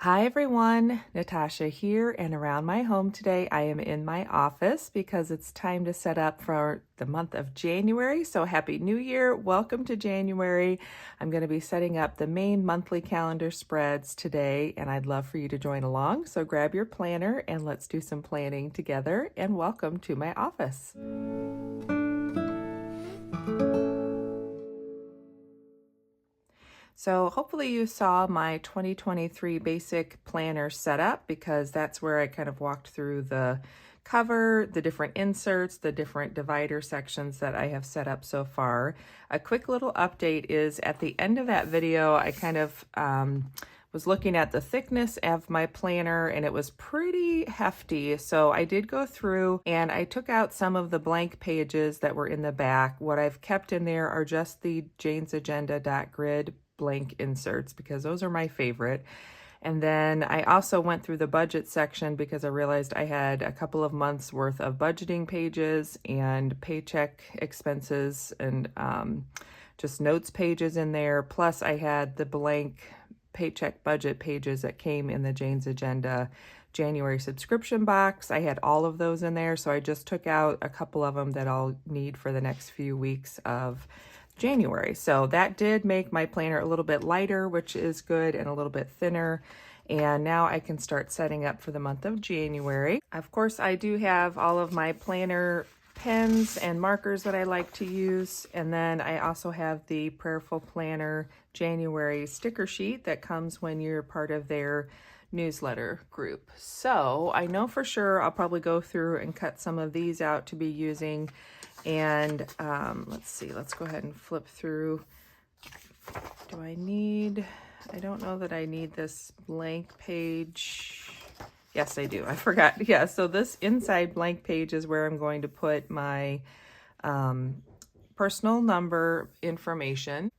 Hi everyone, Natasha here, and around my home today I am in my office because it's time to set up for the month of January. So happy new year, welcome to January. I'm going to be setting up the main monthly calendar spreads today and I'd love for you to join along. So grab your planner and let's do some planning together, and welcome to my office. So hopefully you saw my 2023 basic planner setup, because that's where I kind of walked through the cover, the different inserts, the different divider sections that I have set up so far. A quick little update is at the end of that video, I kind of was looking at the thickness of my planner and it was pretty hefty. So I did go through and I took out some of the blank pages that were in the back. What I've kept in there are just the Jane's Agenda.grid blank inserts because those are my favorite. And then I also went through the budget section because I realized I had a couple of months worth of budgeting pages and paycheck expenses and just notes pages in there. Plus I had the blank paycheck budget pages that came in the Jane's Agenda January subscription box. I had all of those in there. So I just took out a couple of them that I'll need for the next few weeks of January. So that did make my planner a little bit lighter, which is good, and a little bit thinner. And now I can start setting up for the month of January. Of course, I do have all of my planner pens and markers that I like to use. And then I also have the Prayerful Planner January sticker sheet that comes when you're part of their newsletter group. So I know for sure I'll probably go through and cut some of these out to be using. And let's see, let's go ahead and flip through. I don't know that I need this blank page. Yes, I do. I forgot. Yeah, so this inside blank page is where I'm going to put my personal number information.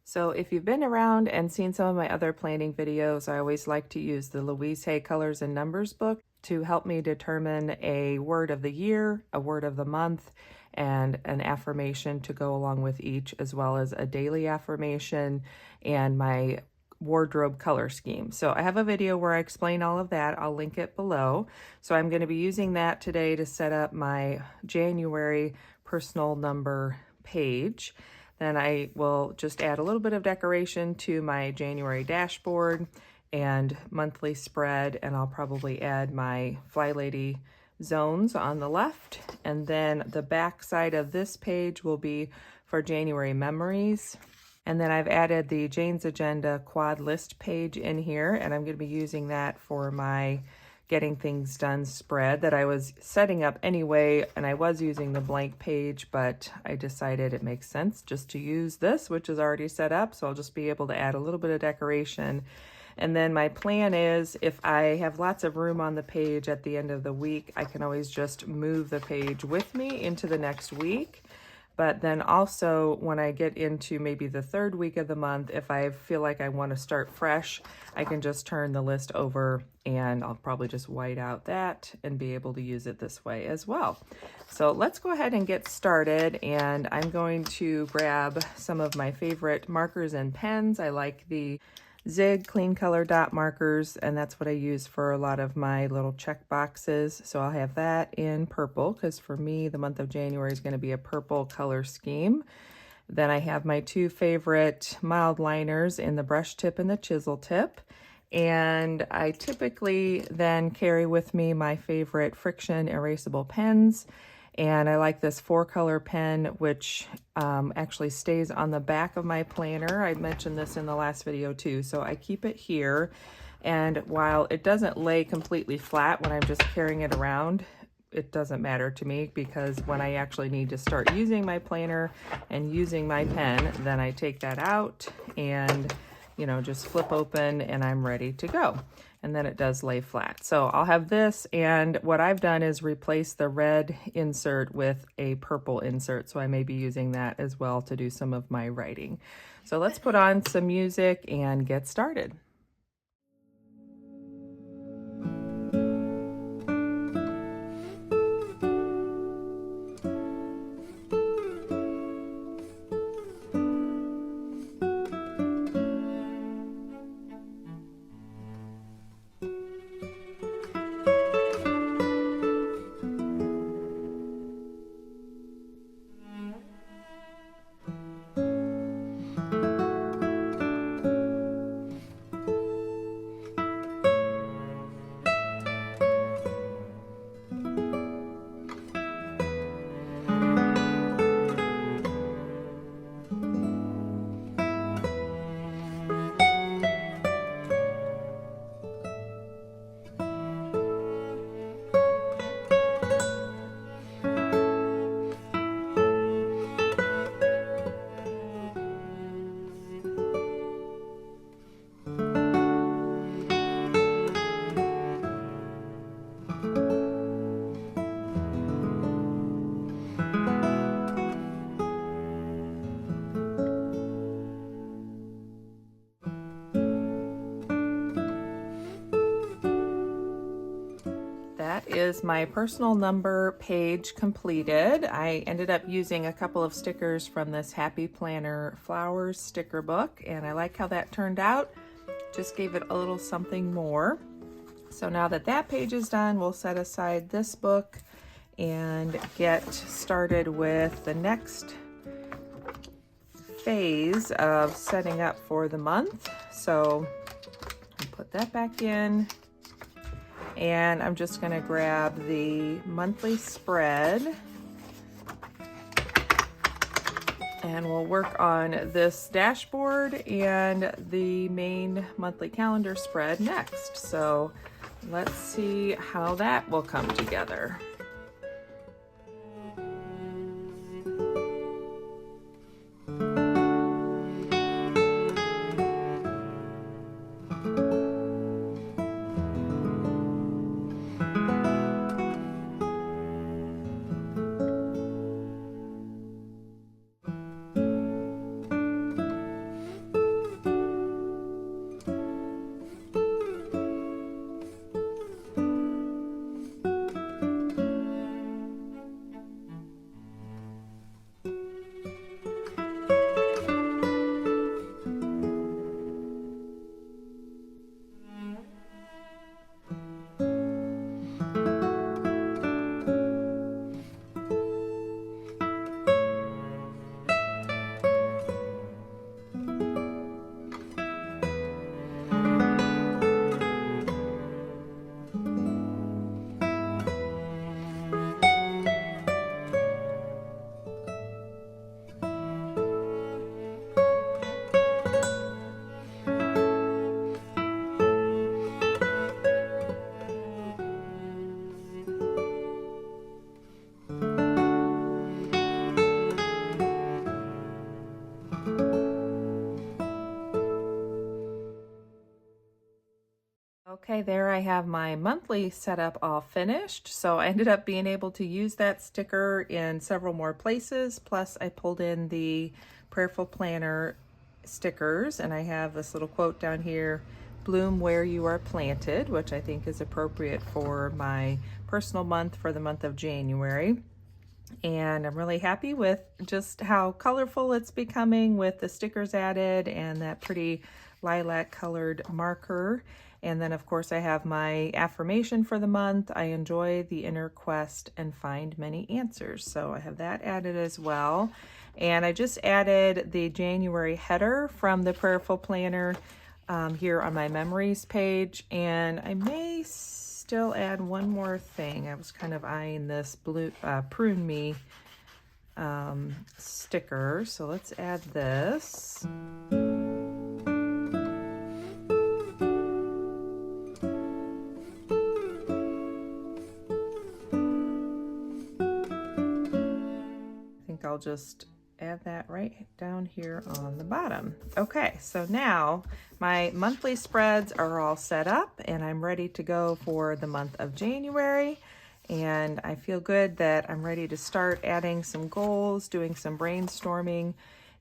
So if you've been around and seen some of my other planning videos, I always like to use the Louise Hay Colors and Numbers book to help me determine a word of the year, a word of the month, and an affirmation to go along with each, as well as a daily affirmation and my wardrobe color scheme. So I have a video where I explain all of that. I'll link it below. So I'm going to be using that today to set up my January personal number page. Then I will just add a little bit of decoration to my January dashboard and monthly spread, and I'll probably add my Fly Lady zones on the left. And then the back side of this page will be for January memories. And then I've added the Jane's Agenda quad list page in here, and I'm going to be using that for my Getting Things Done spread that I was setting up anyway, and I was using the blank page, but I decided it makes sense just to use this, which is already set up, so I'll just be able to add a little bit of decoration. And then my plan is, if I have lots of room on the page at the end of the week, I can always just move the page with me into the next week. But then also when I get into maybe the third week of the month, if I feel like I want to start fresh, I can just turn the list over and I'll probably just white out that and be able to use it this way as well. So let's go ahead and get started, and I'm going to grab some of my favorite markers and pens. I like the Zig clean color dot markers, and that's what I use for a lot of my little check boxes. So I'll have that in purple because for me the month of January is going to be a purple color scheme. Then I have my two favorite mild liners in the brush tip and the chisel tip. And I typically then carry with me my favorite friction erasable pens. And I like this 4-color pen, which actually stays on the back of my planner. I mentioned this in the last video too. So I keep it here. And while it doesn't lay completely flat when I'm just carrying it around, it doesn't matter to me, because when I actually need to start using my planner and using my pen, then I take that out and, you know, just flip open and I'm ready to go. And then it does lay flat. So I'll have this, and what I've done is replace the red insert with a purple insert. So I may be using that as well to do some of my writing. So let's put on some music and get started. is my personal number page completed. I ended up using a couple of stickers from this Happy Planner Flowers sticker book, and I like how that turned out. Just gave it a little something more. So now that that page is done, we'll set aside this book and get started with the next phase of setting up for the month. So I'll put that back in, and I'm just going to grab the monthly spread, and we'll work on this dashboard and the main monthly calendar spread next. So let's see how that will come together. Okay, there I have my monthly setup all finished. So I ended up being able to use that sticker in several more places. Plus I pulled in the Prayerful Planner stickers, and I have this little quote down here, "Bloom where you are planted," which I think is appropriate for my personal month for the month of January. And I'm really happy with just how colorful it's becoming with the stickers added and that pretty lilac colored marker. And then of course I have my affirmation for the month. I enjoy the inner quest and find many answers. So I have that added as well. And I just added the January header from the Prayerful Planner here on my memories page. And I may still add one more thing. I was kind of eyeing this blue Prune Me sticker. So let's add this. I'll just add that right down here on the bottom. Okay, so now my monthly spreads are all set up and I'm ready to go for the month of January. And I feel good that I'm ready to start adding some goals, doing some brainstorming,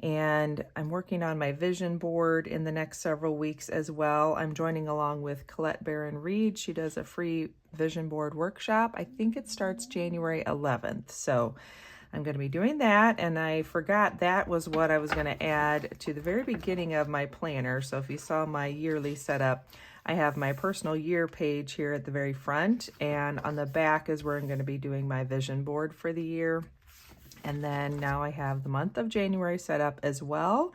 and I'm working on my vision board in the next several weeks as well. I'm joining along with Colette Barron Reed. She does a free vision board workshop. I think it starts January 11th. So I'm going to be doing that, and I forgot that was what I was going to add to the very beginning of my planner. So if you saw my yearly setup, I have my personal year page here at the very front, and on the back is where I'm going to be doing my vision board for the year. And then now I have the month of January set up as well.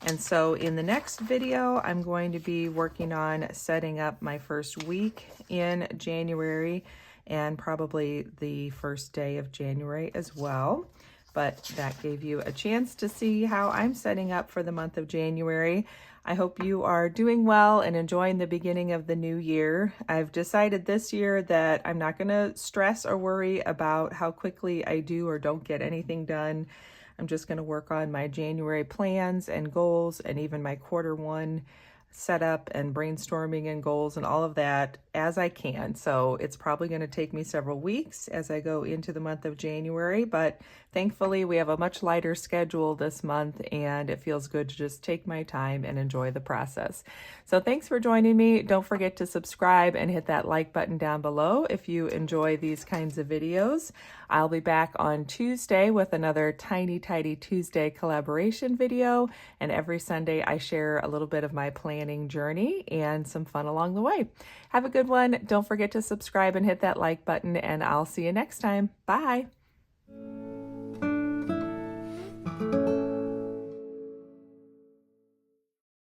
And so in the next video, I'm going to be working on setting up my first week in January, and probably the first day of January as well. But that gave you a chance to see how I'm setting up for the month of January. I hope you are doing well and enjoying the beginning of the new year. I've decided this year that I'm not going to stress or worry about how quickly I do or don't get anything done. I'm just going to work on my January plans and goals, and even my quarter one setup and brainstorming and goals and all of that as I can. So it's probably going to take me several weeks as I go into the month of January, but thankfully we have a much lighter schedule this month and it feels good to just take my time and enjoy the process. So thanks for joining me. Don't forget to subscribe and hit that like button down below if you enjoy these kinds of videos. I'll be back on Tuesday with another Tiny Tidy Tuesday collaboration video, and every Sunday I share a little bit of my planning journey and some fun along the way. Have a good one. Don't forget to subscribe and hit that like button, and I'll see you next time. Bye.